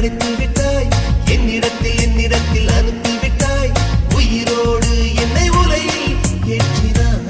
படைத்து விட்டாய் என்னிடத்தில் அனுப்பி விட்டாய் உயிரோடு என்னை உலையில் ஏற்றினாய்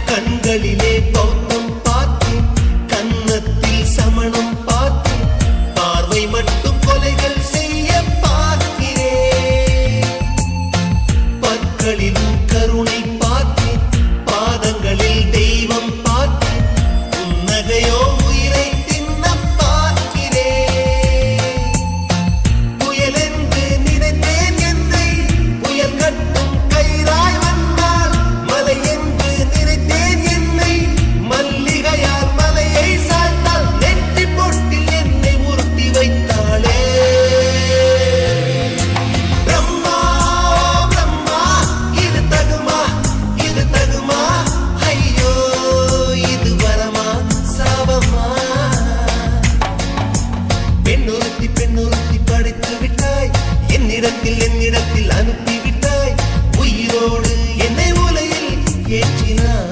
கண்களிலே பௌத்தம் பார்த்தேன் கன்னத்தில் சமணம் பார்த்தேன் பார்வை மட்டும் கொலைகள் செய்ய பார்க்கிறேன் பற்களிலும் கருணை பார்த்தேன் பாதங்களில் தெய்வம் பார்த்தேன் புன்னகையோ உயிரை தின்ன பார்க்கிறேன் புயல் என்று நினைத்தேன் என்னை புயல் கட்டும் கயிறாய் வந்தால் மலை என்று நினைத்தேன் என்னை மல்லிகையால் மலையை சாய்த்தால் நெற்றி பொட்டில் என்னை உருட்டி வைத்தாளே பிரம்மா பிரம்மா இது தகுமா ஐயோ இது வரமா சாபமா பெண்ணொருத்தி படைத்து விட்டாய் என்னிடத்தில் அனுப்பி விட்டாய் உயிரோடு என்னை உலையில் ஏற்றினாய்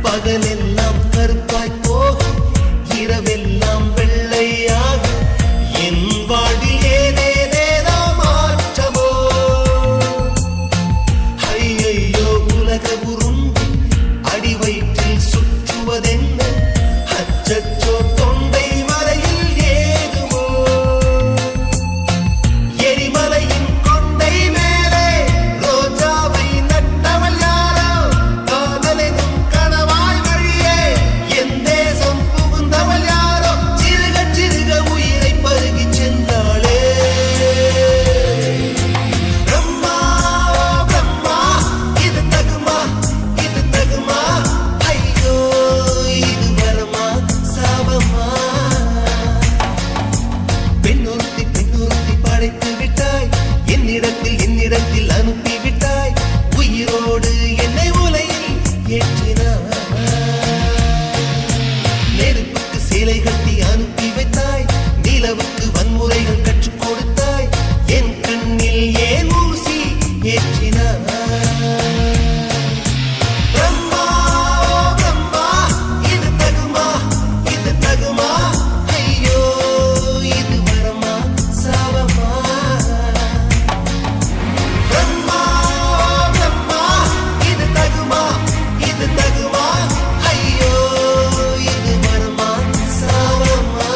பகலெல்லாம் கருப்பாய் போகும் இரவெல்லாம் வெள்ளையாக என் வாழ்வில் ஏதேதேதோ மாற்றமோ ஐயையோ உலக உருண்டு அடி வயிற்றில் சுற்றுவதென்ன அச்சச்சோ தொண்டை மலையில் ஏதுமோ எரிமலையின் கொண்டை மேலே ரோஜாவை நட்டவள் யாரோ காதலெனும் கனவாய் வழியே என் தேசம் புகுந்தவள் யாரோ சிறுக சிறுக உயிரை பருகிச் சென்றாளே பிரம்மா பிரம்மா இது தகுமா ஐயோ இது வரமா சாபமா பெண்ணொருத்தி படைத்து விட்டாய் என்னிடத்தில் அனுப்பி விட்டாய் உயிரோடு என்னை உலையில் ஏற்றினாய் நெருப்புக்கு சேலை கட்டி அனுப்பி வைத்தாய் நிலவுக்கு வன்முறைகள் கற்றுக் கொடுத்தாய் என் கண்ணில் ஏன் ஊசி ஏற்றினாய் பிரம்மா பிரம்மா இது தகுமா ஐயோ இது வரமா சாபமா பிரம்மா பிரம்மா இது தகுமா ஐயோ இது வரமா சாபமா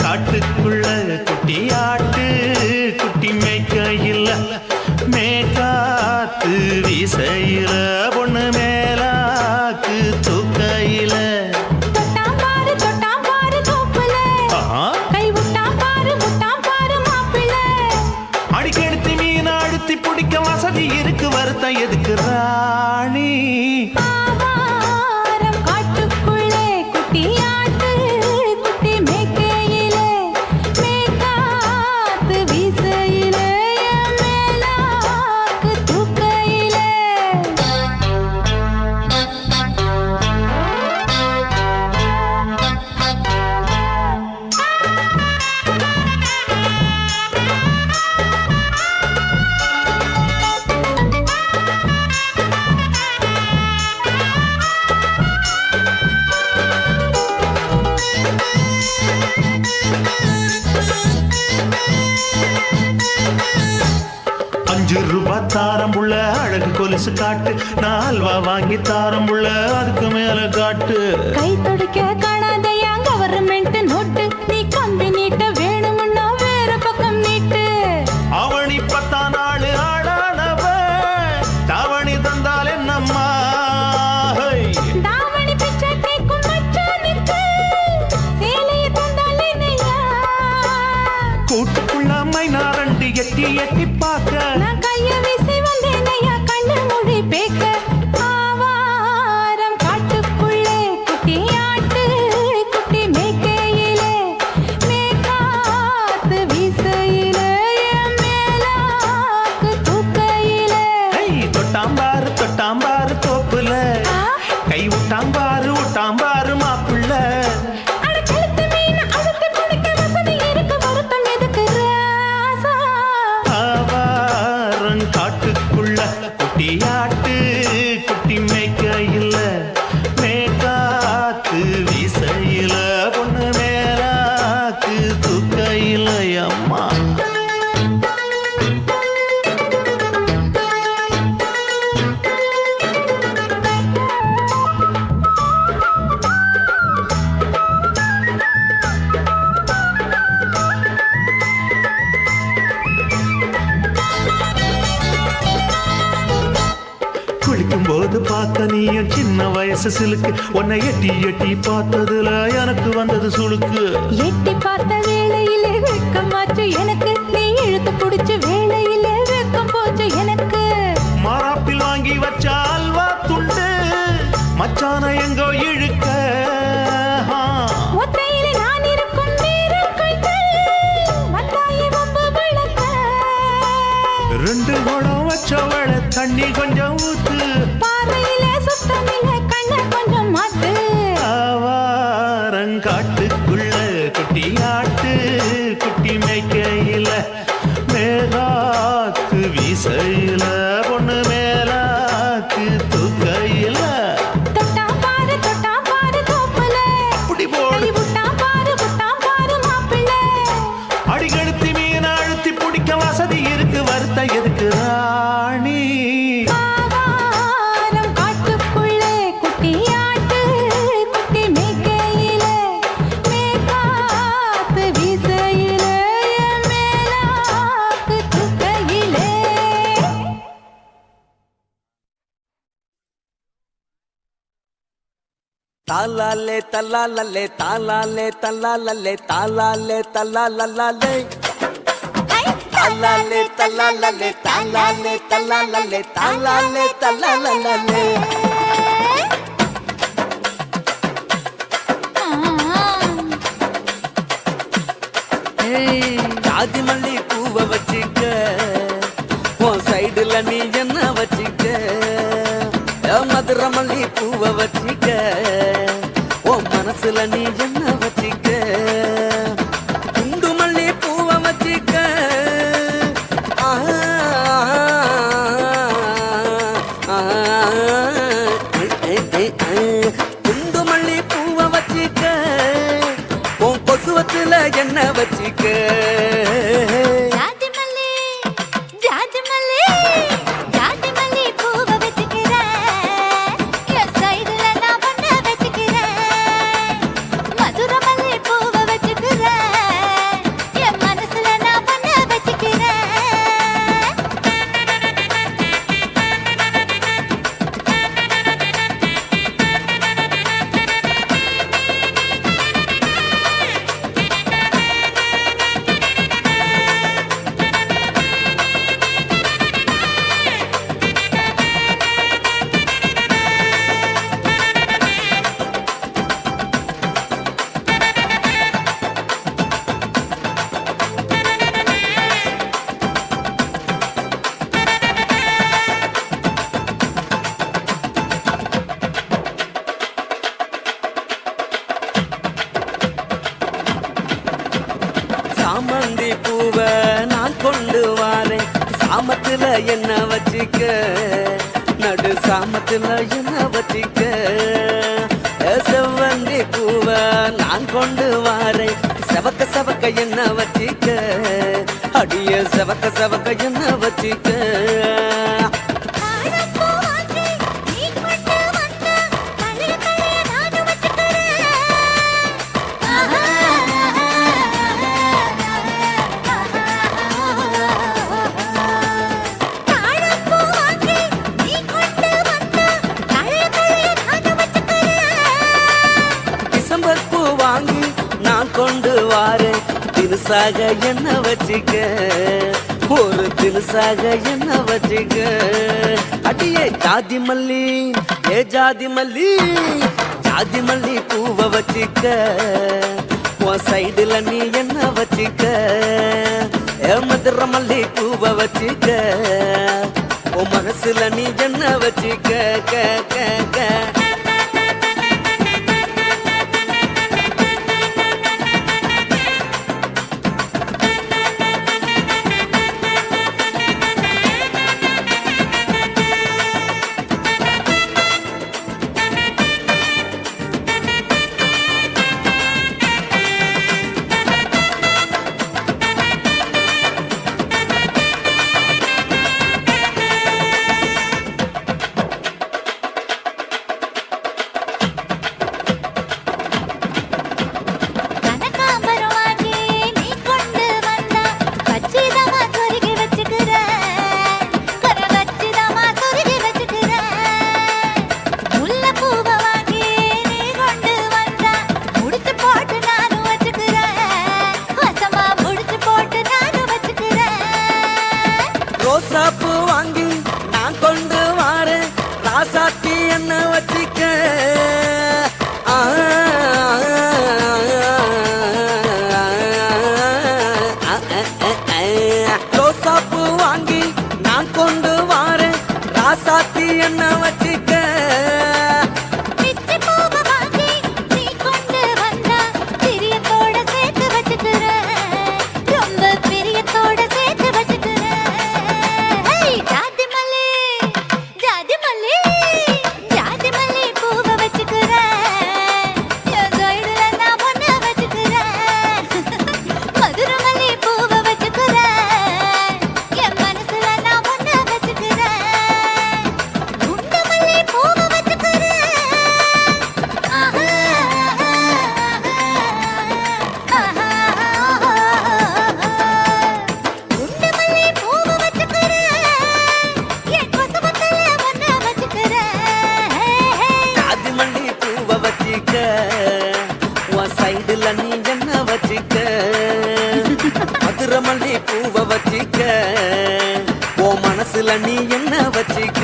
காட்டுக்குள்ள குட்டியாட்டு குட்டி மேய்க்கையில் மேற்காத்து வீசையில பொண்ணு மேலாக்கு தூக்கையில அடிக்கெடுத்து மீன் அழுத்தி பிடிக்க வசதி இருக்கு வருத்தம் எதுக்கு ராணி மேற்காத்து வீசையிலே 5 ரூபா தாரம் புள்ள அழகு கொலுசு காட்டு, 4 வாங்கி தாரம் புள்ள அதுக்கு மேல காட்டு. கை தொடுக்க காணாதையா கவர்மெண்ட் நோட்டு, நீ கம்பி நீட்ட வேணும்னா வேற பக்கம் நீட்டு. அவனி 10 நாள் ஆளானவ தாவணி தந்தால் என்னம்மா, தாவணி பிச்சை கேக்கும் மச்சானுக்கு சேலையை தந்தால் என்னையா. கூட்டுக்குள்ள மைனாரண்டி எட்டி எட்டி பார்க்க, நான் கைய வீசி வந்தேனையா கண்ணு மொழி பேக்க. ஆவாரம் காட்டுக்குள்ளே குட்டி ஆட்டு குட்டி மேய்க்கையிலே, மேற்காத்து வீசையிலே என் மேலாக்கு தூக்கையிலே. தொட்டாம்பாரு தோப்புல, கை விட்டாம்பாரு மாப்பிள்ள. அட கழுத்து மீன் அழுத்து குடிக்க வசதி இருக்கு, வருத்தம் எதுக்கு ராசா. ஆவாரம் காட்டுக்குள்ள குட்டியாட்டு குட்டி மேய்க்கையில, மேற்காத்து வீசையில பொண்ணு மேலாக்கு தூக்கையில அம்மா. குளிக்கும் போது பார்த்த நீயும் சின்ன வயசு சிலுக்கு, உன்னை எட்டி எட்டி பார்த்ததுல எனக்கு வந்தது சுளுக்கு. எட்டி பார்த்த வேளையிலே வெட்கமாச்சு எனக்கு, நீ இழுத்து புடிச்சு வேளையிலே வெட்கம் போச்சு எனக்கு. மாறாப்பில் வாங்கி வச்ச அல்வா துண்டு மச்சான எங்கோ இழுக்க, ஒத்தையிலே நான் இருக்கும் நேரம் கழித்து வந்தாயே வம்பு விளக்க. 2 குடம் வச்சவள தண்ணி கொஞ்சம் ஊத்து, பாறையிலே சுத்தமில்லை கண்ண கொஞ்சம் மாத்து. ஆவாரங்காட்டுக்குள்ள குட்டியாட்டு குட்டி மேய்க்கையில, மேலாக்கு வீசையில பொண்ணு மேலாக்கு தூக்கையில. தொட்டாம் பாரு தோப்புல, அப்படி போடு. கை விட்டாம் பாரு மாப்பிள்ளை. அடிகழுத்தி மீன் அழுத்தி பிடிக்க வசதி இருக்கு, வருத்த எதுக்கு ராணி. ஆவாரம் காட்டுக்குள்ளே குட்டி ஆட்டு குட்டி மேய்க்கையிலே, மேற்காத்து வீசையிலே என் மேலாக்கு தூக்கையிலே. தாலாலே தல்லாலே தாலாலே தல்லாலே தாலாலே தல்லாலே, தாலாலே தல்லாலே தாலாலே தல்லாலே தாலாலே தல்லாலே. ஜாதி மல்லி பூவை வச்சுக்க, உன் சைடுல நீ என்ன வச்சுக்க. மதுரை மல்லி பூவை வச்சுக்க, உன் மனசுல நீ என்ன வச்சுக்க. குண்டு மல்லி பூவை வச்சுக்க, குண்டு மல்லி பூவை வச்சுக்க, உன் கொசுவத்துல என்ன வச்சுக்க. ஜாதி மல்லி ஜாதி மல்லி பூவை வச்சுக்கிறேன், என் சைடுல நான் பண்ண வச்சுக்கிறேன். மதுரை மல்லி பூவை வச்சுக்கிறேன், என் மனசுல நான் பண்ண வச்சுக்கிறேன். சாமந்தி பூவை நான் கொண்டு வாரேன், சாமத்துல என்ன வச்சுக்க. நடு சாமத்துல என்ன வச்சுக்க. செவ்வந்தி பூவை நான் கொண்டு வாரேன், செவக்க செவக்க என்ன வச்சுக்க. அடிய செவக்க செவக்க என்ன வச்சிக்க வாங்கி நான் கொண்டு வாரேன் தினுசாக என்ன வச்சிக்க ஒரு தினுசாக என்ன வச்சிக்க அடியே ஜாதி மல்லி ஏ ஜாதி மல்லி ஜாதி மல்லி பூவ வச்சிக்க உன் சைடுல நீ என்ன வச்சிக்க ஏ மதுர மல்லி பூவ வச்சிக்க உன் மனசுல நீ என்ன வச்சிக்க க க க ரோசாப்பூ வாங்கி நான் கொண்டு வாரேன் ராசாத்தி என்ன வச்சிக்க ரோசாப்பூ வாங்கி நான் கொண்டு வாரேன் ராசாத்தி என்ன வச்சிக்க சைடுல நீ என்ன வச்சிக்க மதுர மல்லி பூவ வச்சிக்க ஓ மனசுல நீ என்ன வச்சிக்க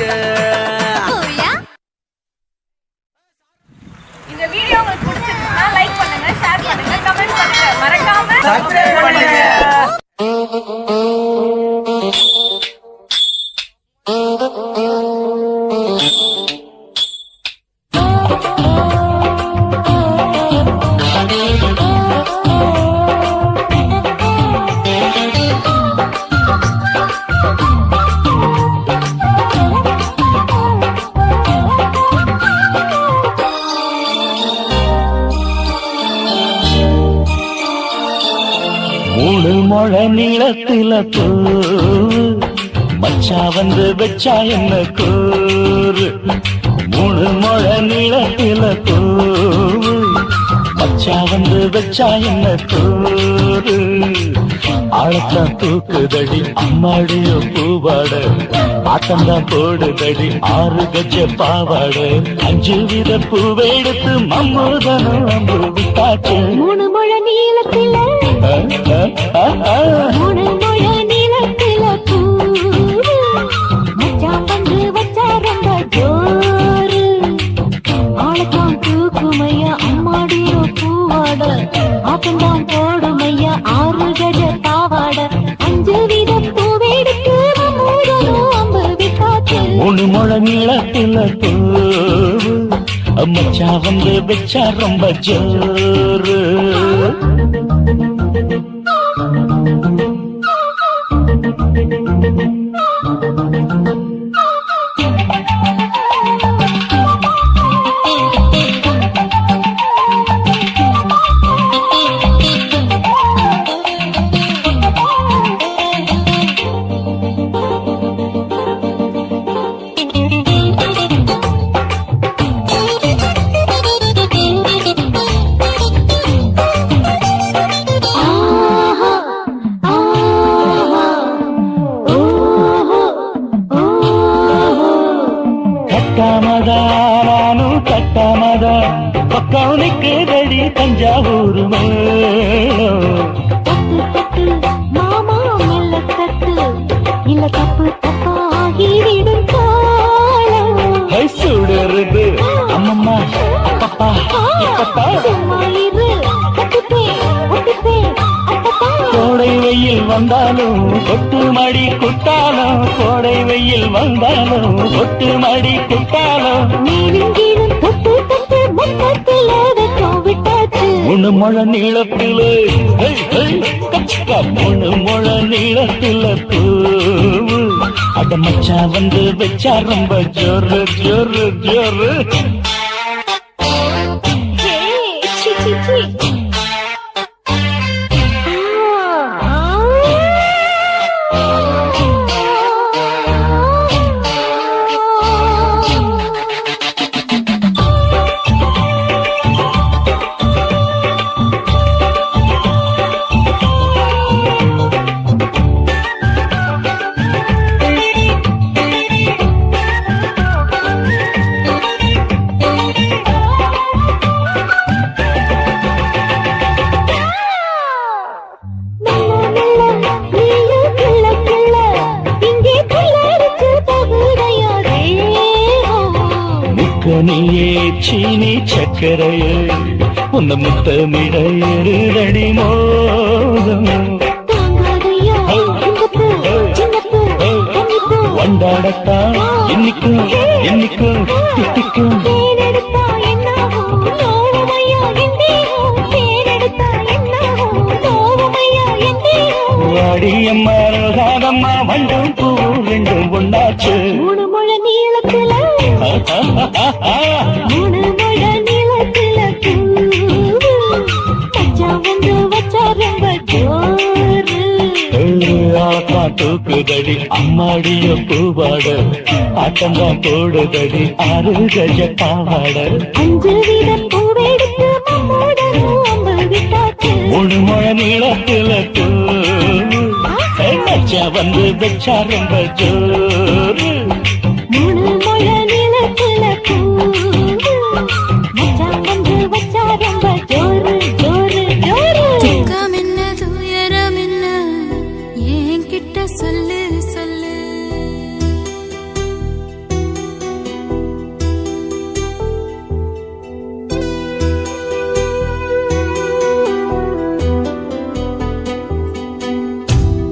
இந்த வீடியோ உங்களுக்கு பிடிச்சிருந்தா லைக் பண்ணுங்க ஷேர் பண்ணுங்க கமெண்ட் பண்ணுங்க மறக்காம சப்ஸ்கிரைப் பண்ணுங்க மூணு மொழ நீளத்தில பூ மச்சா வந்து வச்சா என்ன கூறு மூணு மொழ நீளத்தில பூ மச்சா வந்து வச்சா என்ன கூறு ஆழத்தான் தூக்குதடி அம்மாடியோ பூவாட ஆட்டம்தான் போடுதடி 6 கஜ பாவாட 5 வித பூவெடுத்து மம்மூதனும் அம்பு விட்டாச்சு மூணு முழ நீளத்தில மூணு முழ நீளத்தில பூ மச்சான் வந்து வச்சா ரொம்ப ஜோரு ஆளத்தான் தூக்குமையா அம்மாடியோ பூவாட ஆட்டம்தான் போடுமையா 6 கஜ பாவாட 5 வித பூவெடுத்து மம்மூதனும் அம்பு விட்டாச்சு மூணு முழ நீளத்தில பூ மச்சா வந்து வச்சா ரொம்ப ஜோரு கட்டாமதா நானும் கட்டாமதா பக்கவனுக்கு ரெடி தஞ்சாவூர் மேளம் தட்டு மாமா மெல்ல தட்டு இல்ல தப்பு தப்பாகிவிடும் காலம் சுடுறது அம்மம்மா அப்பப்பா இப்பப்பா சும்மா இரு ஒட்டுப்பே ஒட்டுப்பே அப்பப்பா கோடை வெயில் வந்தாலும் கொட்டு மடி குத்தாலும் கோடை வெயில் வந்தாலும் கொட்டு மடி குத்தாலும் மேலும் கீழும் தொட்டு தொட்டு முத்தத்தில வெக்கம் விட்டாச்சு மூணு முழ நீளத்திலே மூணு முழ நீளத்தில பூவு அத மச்சா வந்து வச்சா ரொம்ப ஜோரு ஜோரு ஜோரு சி சி சி நீயே சீனி சக்கரையே உன்ன முத்தமிட எருதடி மோதம் வண்டாடத்தான் என்னைக்கும் என்னைக்கும் திட்டிக்கும் வாடியம்மா ரோசாதம்மா வண்டும் பூ ரெண்டும் ஒன்னாச்சு மூணு முழ நீளத்துல மூணு முழ நீளத்துல மச்சா வந்து வச்சா ரொம்ப ஜோரு தூக்குதடி அம்மாடிய பூவாட ஆட்டம்தான் போடுதடி 6 கஜ பாவாட 5 வீத பூவெடுத்து மம்மோடனும் அம்பு விட்டாச்சு மூணு முழ நீளத்துல மச்சா வந்து வச்சா ரொம்ப ஜோரு மூணு முழ நீளத்துல மச்சா வந்து வச்சா ரொம்ப ஜோரு ஜோரு ஜோரு துக்கம் என்ன துயரம் என்ன என்கிட்ட சொல்லு சொல்லு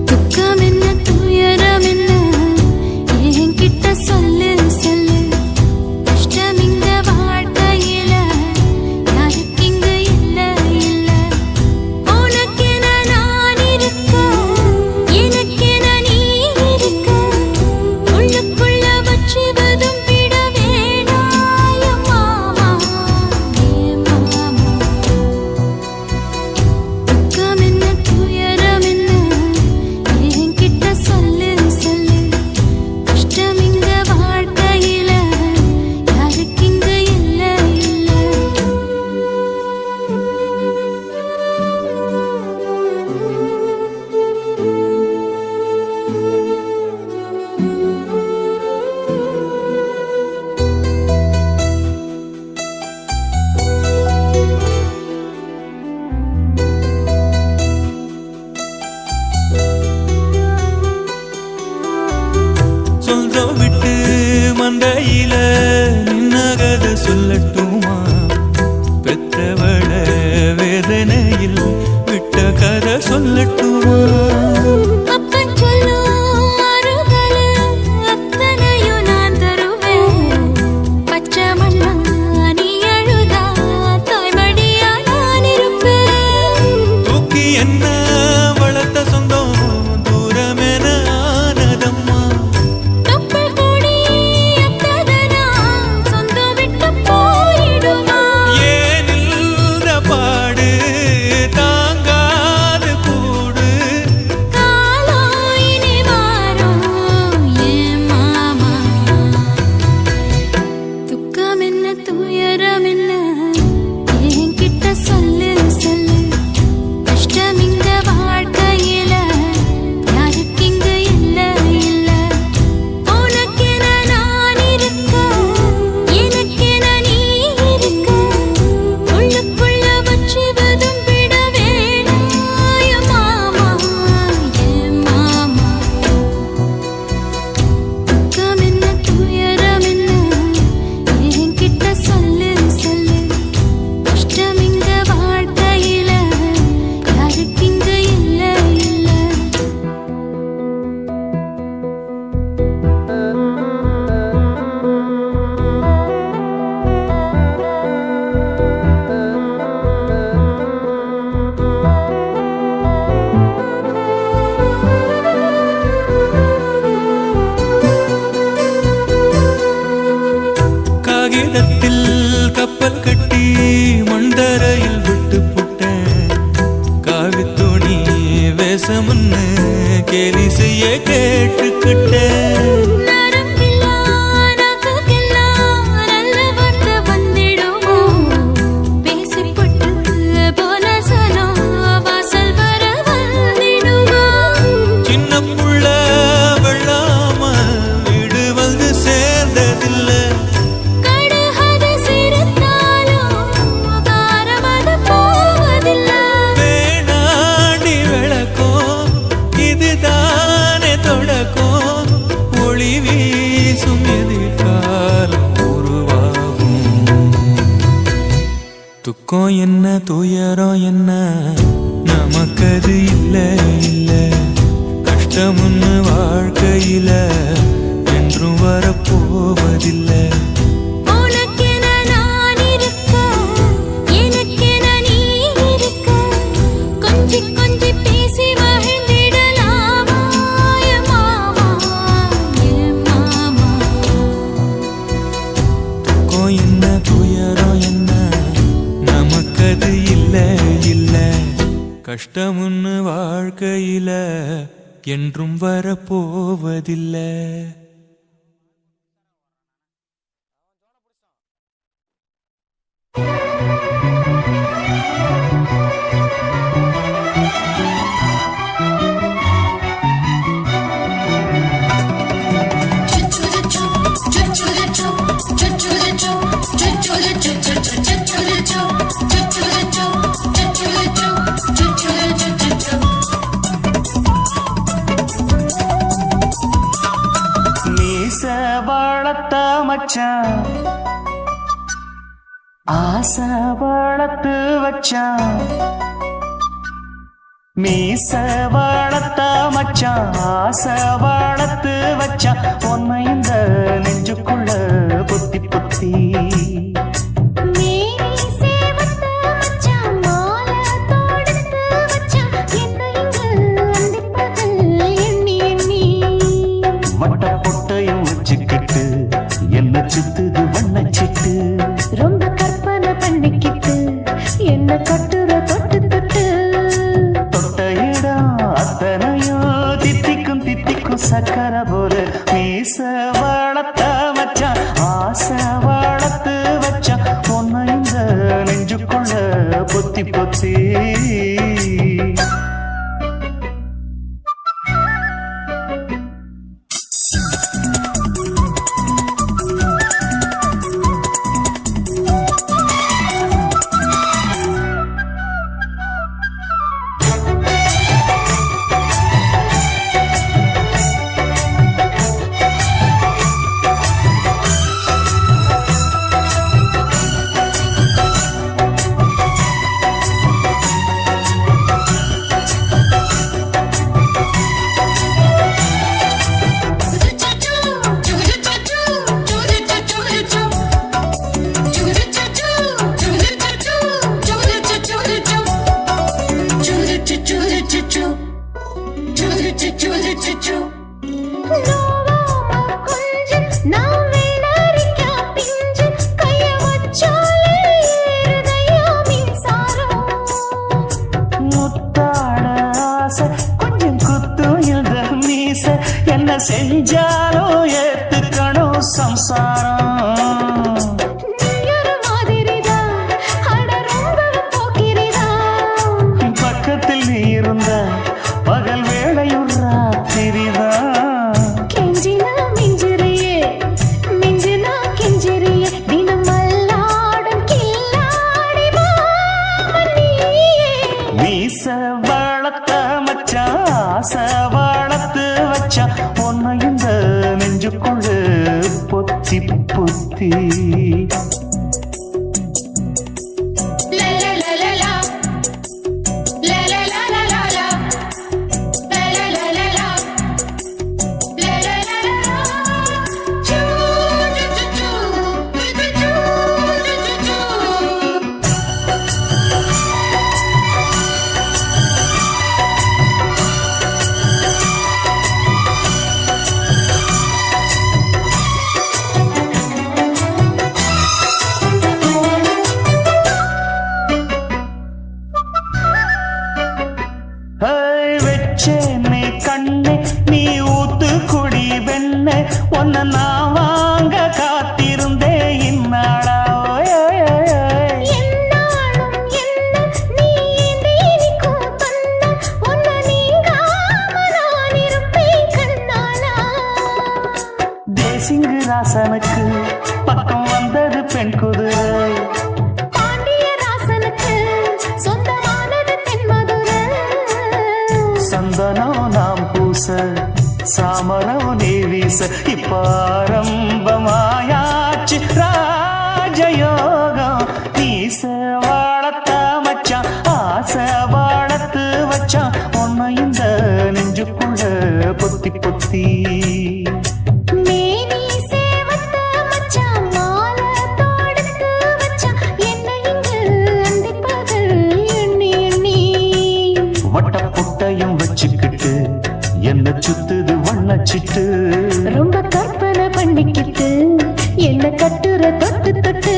துக்கம் என்ன துயரம் என்ன என்கிட்ட சொல்லு சொல்லு கஷ்டம் ஈரத்தில் கப்பல் கட்டி மண்டரையில் விட்டு புட்டேன் காவி துணி வேஷமுன்னு கேலி செய்ய கேட்டுக்கிட்டேன் துக்கம் என்ன துயரம் என்ன நமக்கது இல்ல இல்ல கஷ்டம்னு வாழ்க்கையில என்றும் வரப்போவதில்லை கஷ்டமுன்னு வாழ்க்கையில என்றும் வரப்போவதில்லை மச்சான் ஆசை வளர்த்து வச்சான் மீச வளர்த்த மச்சான் ஆசை வளர்த்து வச்சான் உன்னை இந்த நெஞ்சுக்குள்ள புத்தி புத்தி சுத்துது வண்ணச்சிட்டு ரொம்ப கற்பனை பண்ணிக்கிட்டு என்ன கட்டுற தொட்டு தொட்டு தொட்ட இடம் அத்தனையோ தித்திக்கும் தித்திக்கும் சக்கர போல மீச வளர்த்த வச்சான் ஆசை வளர்த்து வச்சான் பொண்ணு இந்த நெஞ்சுக்குள்ள பொத்தி பொத்தி என்ன செஞ்சாலும் ஏத்துக்கணும் சம்சாரம் பக்கத்தில் நீ இருந்த பகல் வேளையும் ராத்திரிதான் கெஞ்சினா மிஞ்சிரியே மிஞ்சினா கெஞ்சிரியே தினமல்லாடும் கில்லாடி மீச வளர்த்த மச்சான் ஆசை வளர்த்து வச்சான் பொண்ணு இந்த நெஞ்சுக்குள்ள பொத்தி பொத்தி ராசனுக்கு பக்கம் வந்தது பெண் குதிரை. பாண்டிய ராசனுக்கு சொந்தமானது தென்மதுரை. சந்தனம் நாம் பூச சாமரம் நீ வீச இப்பாரம்பமாயாச்சு ராஜயோகம். நீச வாழத்த மச்சான் ஆசை வாழத்து வச்சான் உன்னை இந்த நெஞ்சுக்குள்ள பொத்தி பொத்தி. மேனி சேவத்த மச்சான் மாலை தொடுத்து வச்சான் என்னை இங்கு அண்டிப்பது எண்ணி எண்ணி. வட்ட புட்டையும் வச்சுக்கிட்டு என்ன சுத்துது வண்ணச்சிட்டு. ரொம்ப கற்பனை பண்ணிக்கிட்டு என்ன கட்டுற தொட்டு தொட்டு.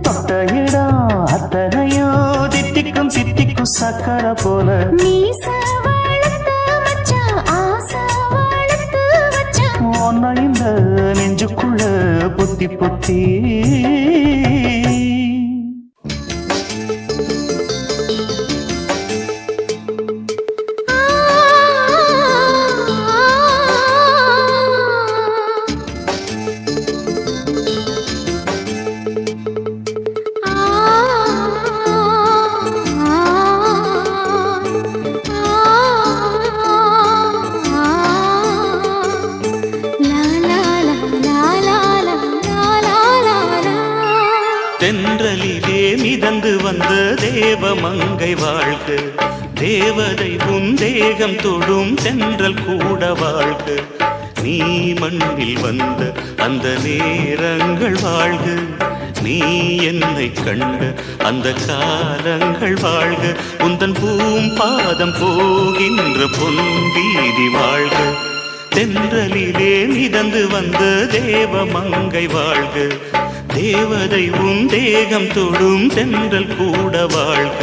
தொட்ட இடம் அத்தனையோ தித்திக்கும் தித்திக்கும் சக்கரை போல. மீச வளர்த்த மச்சான் ஆசை வளர்த்து வச்சான் உன்னை இந்த நெஞ்சுக்குள்ள பொத்தி பொத்தி. தென்றலிலே மிதந்து வந்த தேவமங்கை வாழ்க. தேவதை உன் தேகம் தொடும் தென்றல் கூட வாழ்க. நீ மண்ணில் வந்த அந்த நேரங்கள் வாழ்க. நீ என்னை கண்ட அந்த காலங்கள் வாழ்க. உந்தன் பூம்பாதம் போகின்ற பொன்வீதி வாழ்க. தென்றலிலே மிதந்து வந்த தேவமங்கை வாழ்க. தேவதை உன் தேகம் தொடும் தென்றல் கூட வாழ்க.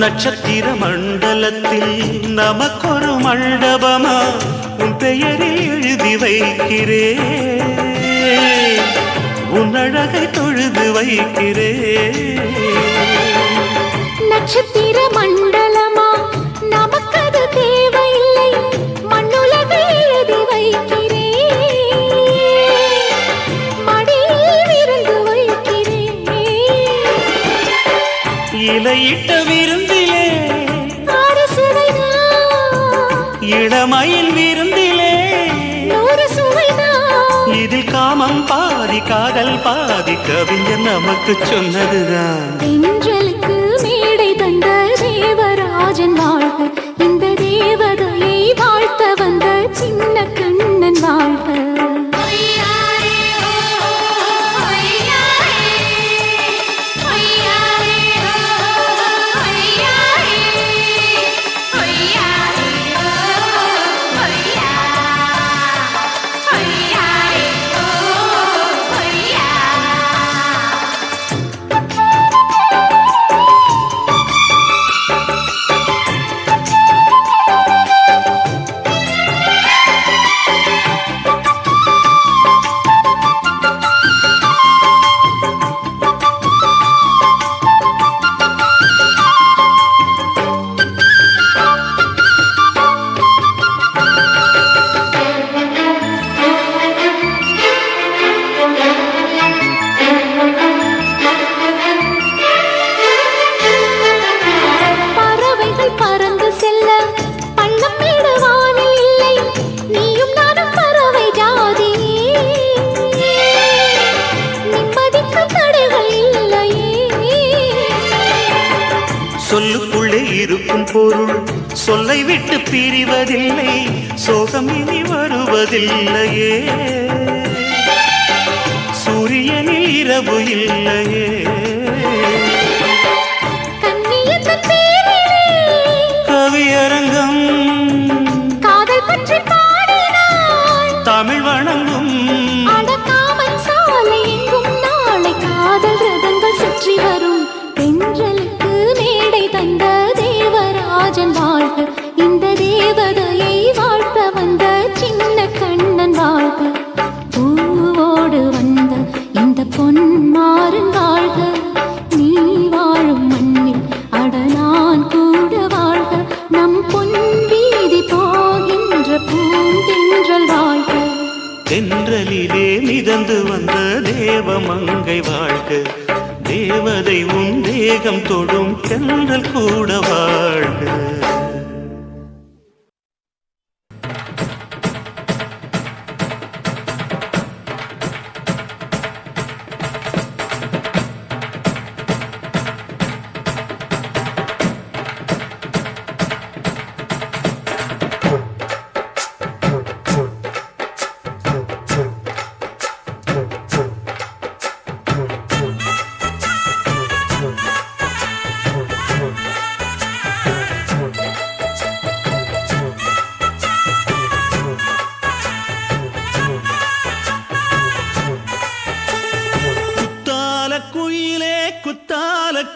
நட்சத்திர மண்டலத்தில் நமக்கொரு மண்டபமா உன் பெயரில் எழுதி வைக்கிறேன். உன் அழகை தொழுது வைக்கிறேன். நட்சத்திர மண்டலமா நமக்கது தேவையில்லை மண்ணுலகை எழுதி வைக்கிறேன். மடியில் விருந்து வைக்கிறேன். இலையிட்ட விருந்திலே ஆறு சுவைனா இளமையில் விருந்திலே நூறு சுவைனா. இதில் காமம் பாதி காதல் பாதி கவிஞர் நமக்கு சொன்னதுதான். தென்றலுக்கு மேடை தந்த தேவராஜன் வாழ்க. இந்த தேவதையை வாழ்த்த வந்த சின்ன கண்ணன் வாழ்க. சொல்லுக்குள்ளே இருக்கும் பொருள் சொல்லை விட்டு பிரிவதில்லை, சோகம் இனி வருவதில்லையே, சூரியனில் இரவு இல்லையே. கண்ணியத்தின் பேரிலே கவியரங்கம் காதல் பற்றி பாடினாள், தமிழ் வணங்கும் அடக்காமல் சாலை எங்கும் நாளை காதல் ரதங்கள் சுற்றி வரும். தென்றலுக்கு மேடை தந்த தேவராஜன் வாழ்க, இந்த தேவதையை வாழ்த்த வந்த சின்ன கண்ணன் வாழ்க. பூவோடு வந்த இந்த பொன்மாறன் வாழ்க, நீ வாழும் மண்ணில் அட நான் கூட வாழ்க. நம் பொன் வீதி போகின்ற பூந்தென்றல் வாழ்க. தென்றலிலே மிதந்து வந்த தேவமங்கை வாழ்க, தேவதை உன் தேகம் தொடும் தென்றல் கூட வாழ்க.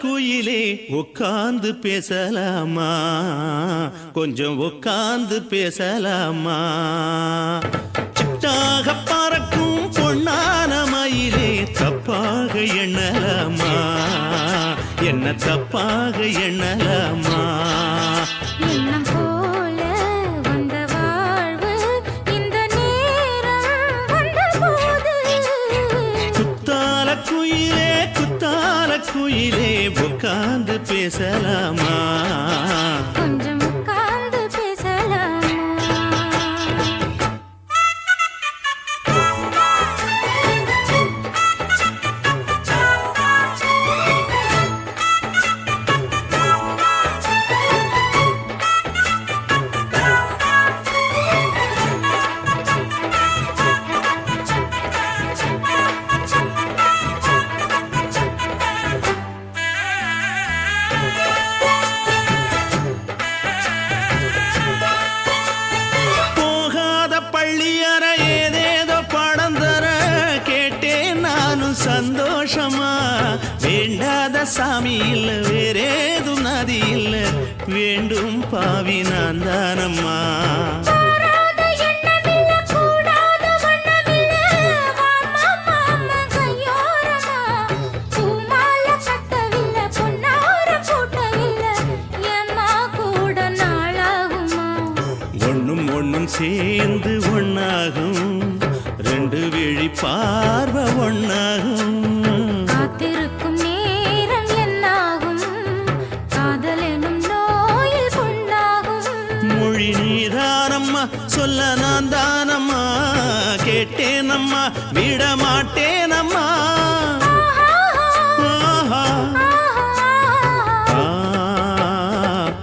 குயிலே உட்கார்ந்து பேசலாமா, கொஞ்சம் உட்கார்ந்து பேசலாமா. சிட்டாக பறக்கும் பொன்னான மயிலே தப்பாக எண்ணலாமா, என்ன தப்பாக எண்ணலாமா. எண்ணம் போல வந்த வாழ்வு இந்த நேரம் வந்தபோது, குத்தால குயிலே குத்தால குயிலே உட்கார்ந்து பேசலாமா, கொஞ்சம் உட்கார்ந்து பேசலாமா. சந்தோஷமா வேண்டாத சாமி இல்ல, வேறேதும் நதி இல்ல, வேண்டும் பாவி நான் தானம்மா. ஒண்ணும் ஒண்ணும் சேர்ந்து ஒண்ணாகும், ரெண்டு விழி பார்வை ஒண்ணாகும். காத்திருக்கும் நேரம் என்னாகும், காதல் எனும் நோயில் கொண்டாகும். மொழி நீதானம்மா, சொல்ல நான் தானம்மா, கேட்டேனம்மா விட மாட்டேனம்மா.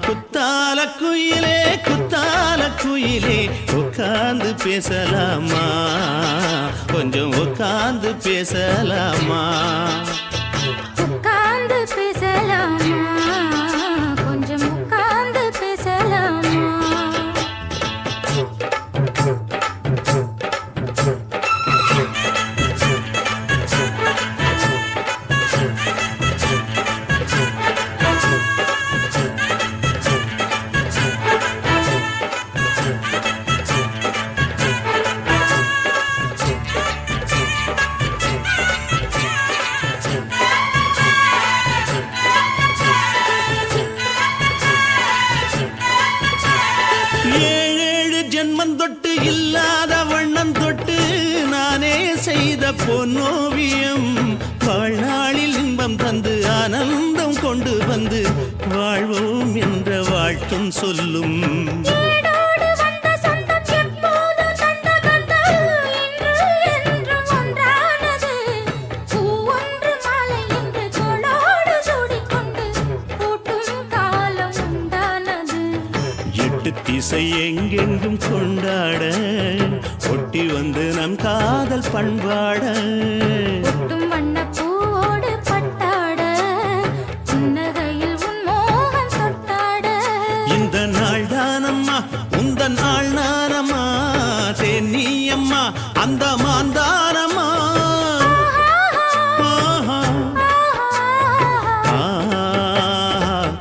குத்தால குயிலே குத்தால குயிலே உட்கார்ந்து பேசலாமா, கொஞ்சம் உட்கார்ந்து பேசலாமா. உட்கார்ந்து பேசலாமா, கொஞ்சம் உட்கார்ந்து பேசலாமா. தொட்டு இல்லாத வண்ணம் தொட்டு நானே செய்த பொன்னோவியம், வாழ்நாளில் இன்பம் தந்து ஆனந்தம் கொண்டு வந்து வாழ்வோம் என்ற வாழ்த்தும் சொல்லும். கொட்டு திசை எங்கெங்கும் கொண்டாட ஒட்டி வந்து நம் காதல் பண்பாட ஒட்டும் வண்ணப்பூவோடு பட்டாட புன்னகையில் உன் மோகம் தொட்டாட இந்த நாள் தானம்மா உந்த நாள் நானம்மா தேனி அம்மா அந்த மாந்தானம்மா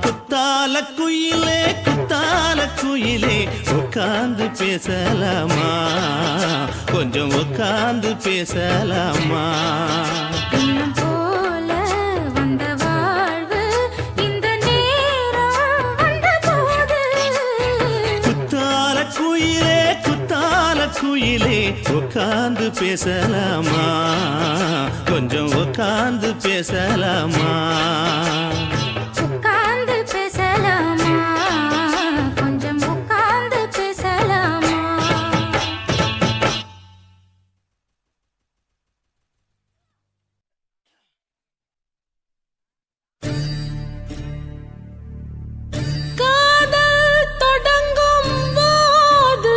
குத்தால குயிலே குத்தால குயிலே உட்கார்ந்து பேசலாமா கொஞ்சம் உட்கார்ந்து பேசலாமா இன்னும் போல வந்த வாழ்வு இந்த நேரம் வந்தபோது குத்தால குயிலே உட்கார்ந்து பேசலாமா கொஞ்சம் உட்கார்ந்து பேசலாமா உட்கார்ந்து பேசலாமா கொஞ்சம் உட்கார்ந்து பேசலாமா காதல் தொடங்கும் போது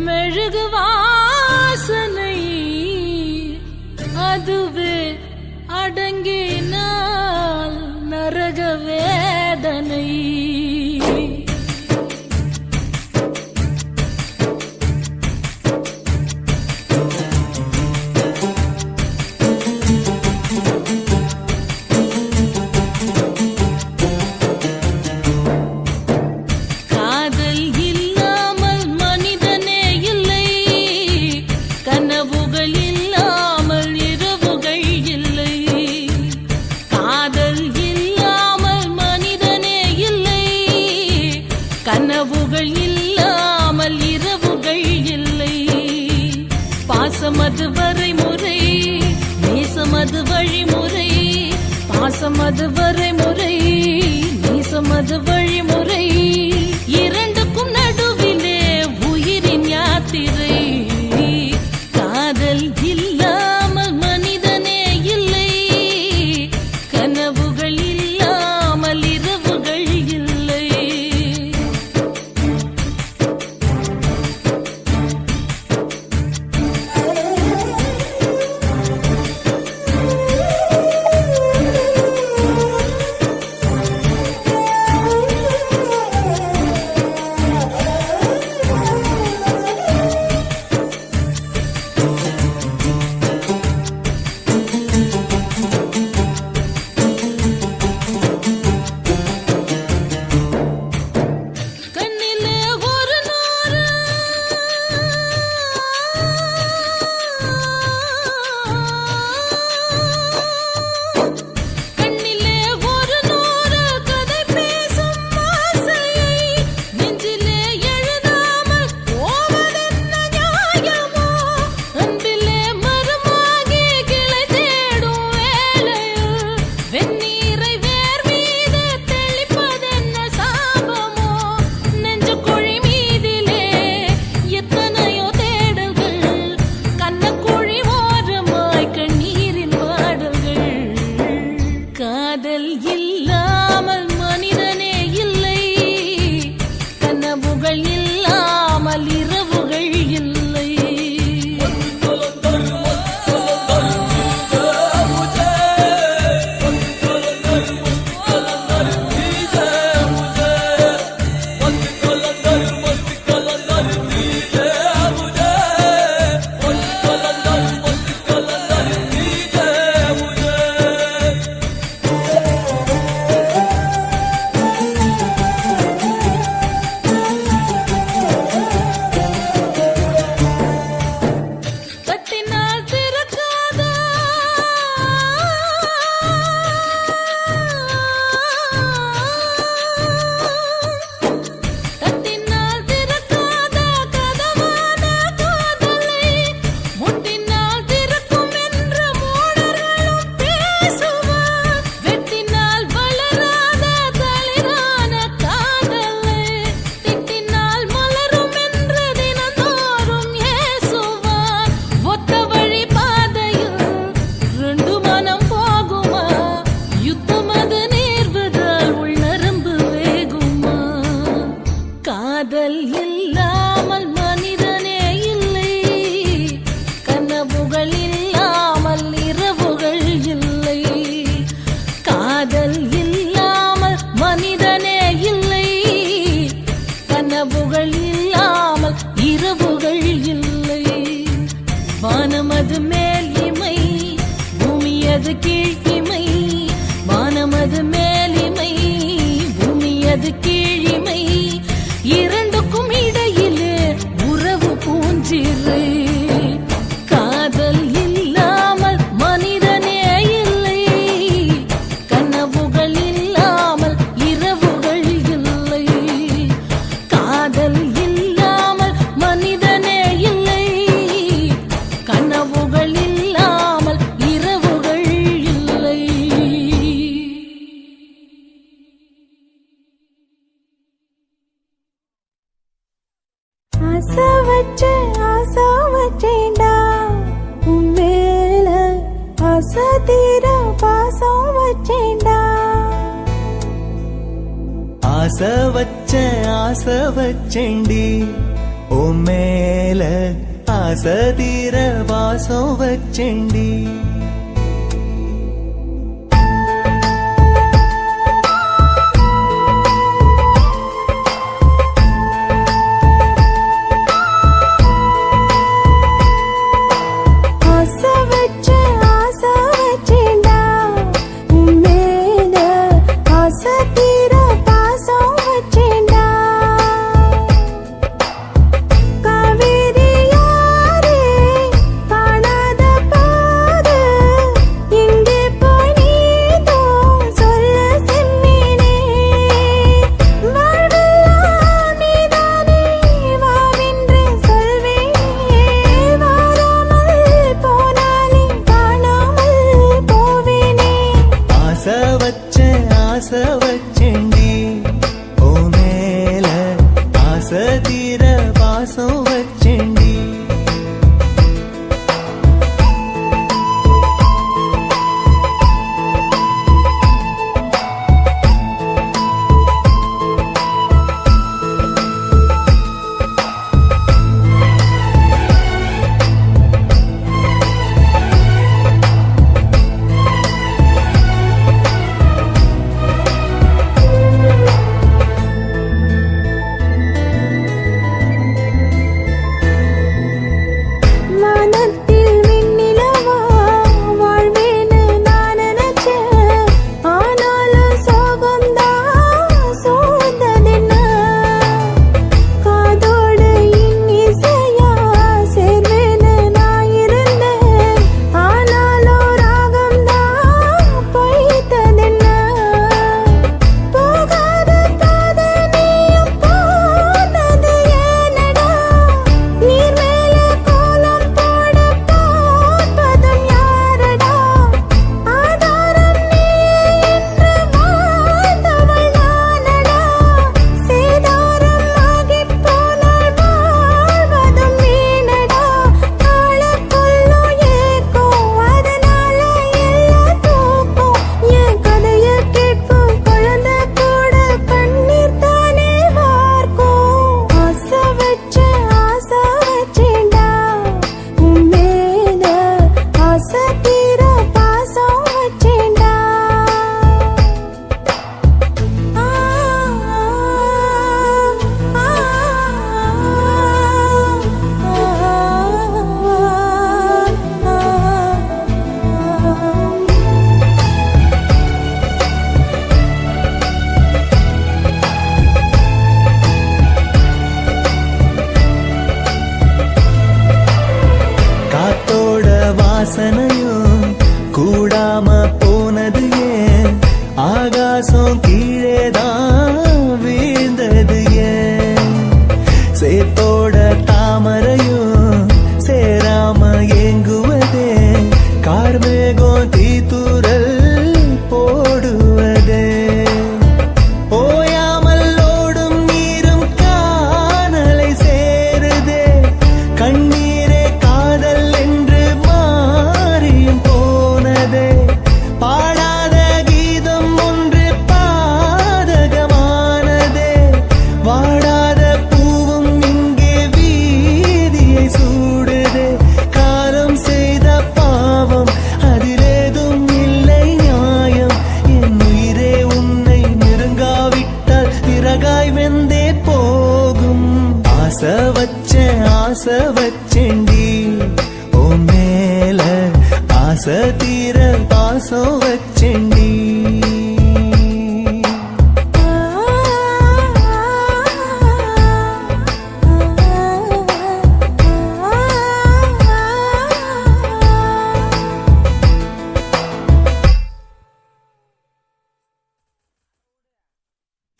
மெழுகு வாசனை அதுவே அடங்கினால் நரக வேதனை காதல் இல்லாமல் மனிதனே இல்லை கனவுகள் இல்லாமல் இரவுகள் இல்லை காதல் இல்லாமல் மனிதனே இல்லை கனவுகள் இல்லாமல் இரவுகள் இல்லை பாசமது வரைமுறை நேசமது வழிமுறை பாசமது வரைமுறை நேசமது வழிமுறை இரண்டுக்கும் நடுவிலே உயிரின் யாத்திரை காதல் இல்லாமல் மனிதனே இல்லை கனவுகள் இல்லாமல் இரவுகள் இல்லை கண்ணிலே ஒரு நூறு கண்ணிலே ஒரு நூறு கதை பேசும் ஆசையை நெஞ்சிலே எழுதாமல் போவதென்ன நியாயமோ அன்பிலே மரமாகி கிளை தேடும் வேளையில் வெந்நீரை வேர் மீது தெளிப்பதென்ன சாபமோ நெஞ்சு குழி மீதிலே எத்தனையோ தேடல்கள் கண்ணக்குழி ஓரமாய் கண்ணீரின் பாடல்கள் காதல் இல்லாமல் மனிதனே இல்லை கனவுகள் இல்லாமல் இரவுகள் இல்லை காதல் இல்லாமல் மனிதனே இல்லை, கனவுகள் இல்லாமல் இரவுகள் இல்லை. வானமது மேல் இமை, பூமியது கீழ் இமை. வானமது மேல் இமை, பூமியது கீழ் இமை. இரண்டுக்கும் இடையிலே உறவு பூஞ்சிரு. காதல் இல்லாமல் மனிதனே இல்லை, கனவுகள் இல்லாமல் இரவுகள் இல்லை. காதல் இல்லாமல் மனிதனே இல்லை, கனவுகள் இல்லாமல் இரவுகள் இல்லை. ஆசை வச்சேன்டா உன் மேல, ஆசை தீர பாசம் வச்சேன்டா. ஆசை வச்சேண்டி உன் மேல, ஆசை தீர வாசம் வச்சேண்டி. ஆசை வச்சேண்டி உன் மேல, ஆசை தீர பாசம் வச்சேண்டி. வாசனையும் கூடாம போனது ஏன், ஆகாசம் கீழேதான் வீழ்ந்தது ஏன். சேத்தோட தாமரையும் சேராம ஏங்குவதே, கார்மேகம் தீத்துரல் போடுவதே. ஓயாமல் ஓடும் நீரும் காணலை சேருதே, கண்ணீரே காதல் என்று மாறியும் போனதே. பாடாத கீதம் ஒன்று பாட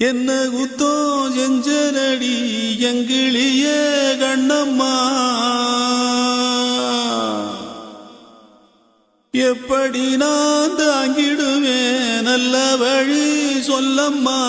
என்ன குத்தோ செஞ்சனடி எங்கிளிய கண்ணம்மா எப்படி நான் தாங்கிடுவேன் நல்ல வழி சொல்லம்மா